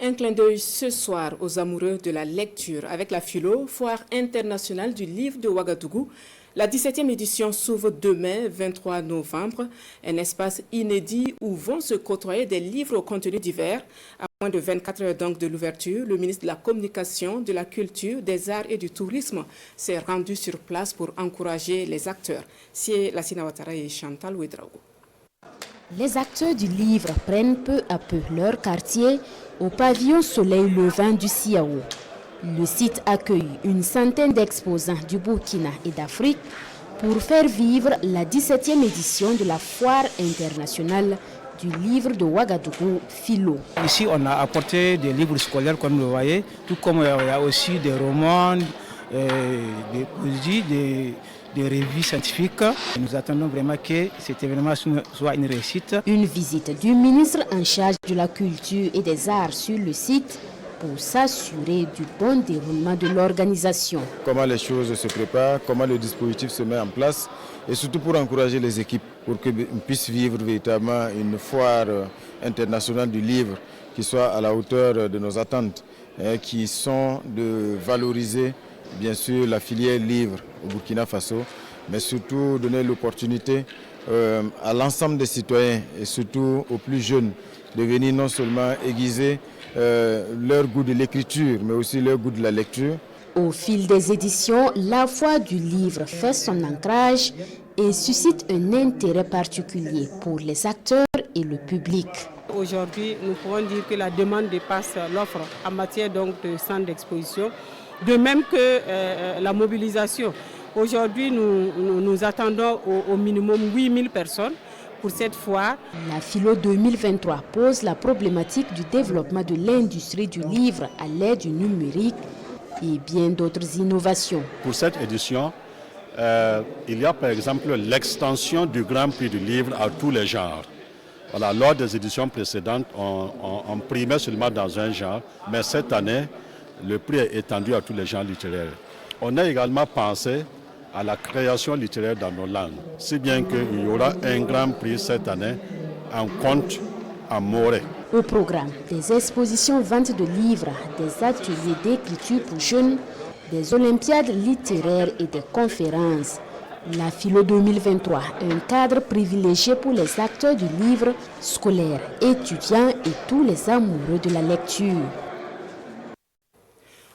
Un clin d'œil ce soir aux amoureux de la lecture avec la Philo, foire internationale du livre de Ouagadougou. La 17e édition s'ouvre demain, 23 novembre, un espace inédit où vont se côtoyer des livres au contenu divers. À moins de 24 heures donc de l'ouverture, le ministre de la Communication, de la Culture, des Arts et du Tourisme s'est rendu sur place pour encourager les acteurs. C'est Lassina Ouattara et Chantal Ouedraogo. Les acteurs du livre prennent peu à peu leur quartier au pavillon Soleil Levant du Siao. Le site accueille une centaine d'exposants du Burkina et d'Afrique pour faire vivre la 17e édition de la foire internationale du livre de Ouagadougou, Philo. Ici, on a apporté des livres scolaires, comme vous le voyez, tout comme il y a aussi des romans, des poésies, des revues scientifiques. Nous attendons vraiment que cet événement soit une réussite. Une visite du ministre en charge de la culture et des arts sur le site pour s'assurer du bon déroulement de l'organisation. Comment les choses se préparent, comment le dispositif se met en place et surtout pour encourager les équipes pour qu'ils puissent vivre véritablement une foire internationale du livre qui soit à la hauteur de nos attentes, qui sont de valoriser bien sûr la filière livre au Burkina Faso, mais surtout donner l'opportunité à l'ensemble des citoyens et surtout aux plus jeunes de venir non seulement aiguiser leur goût de l'écriture, mais aussi leur goût de la lecture. Au fil des éditions, la foire du livre fait son ancrage et suscite un intérêt particulier pour les acteurs et le public. Aujourd'hui, nous pouvons dire que la demande dépasse l'offre en matière donc de centres d'exposition, de même que la mobilisation. Aujourd'hui, nous attendons au minimum 8000 personnes pour cette foire. La Philo 2023 pose la problématique du développement de l'industrie du livre à l'aide du numérique et bien d'autres innovations. Pour cette édition, il y a par exemple l'extension du Grand Prix du livre à tous les genres. Voilà, lors des éditions précédentes, on primait seulement dans un genre, mais cette année, le prix est étendu à tous les genres littéraires. On a également pensé à la création littéraire dans nos langues, si bien qu'il y aura un grand prix cette année en conte en moré. Au programme, des expositions vente de livres, des ateliers d'écriture pour jeunes, des olympiades littéraires et des conférences. La Philo 2023, un cadre privilégié pour les acteurs du livre scolaire, étudiants et tous les amoureux de la lecture.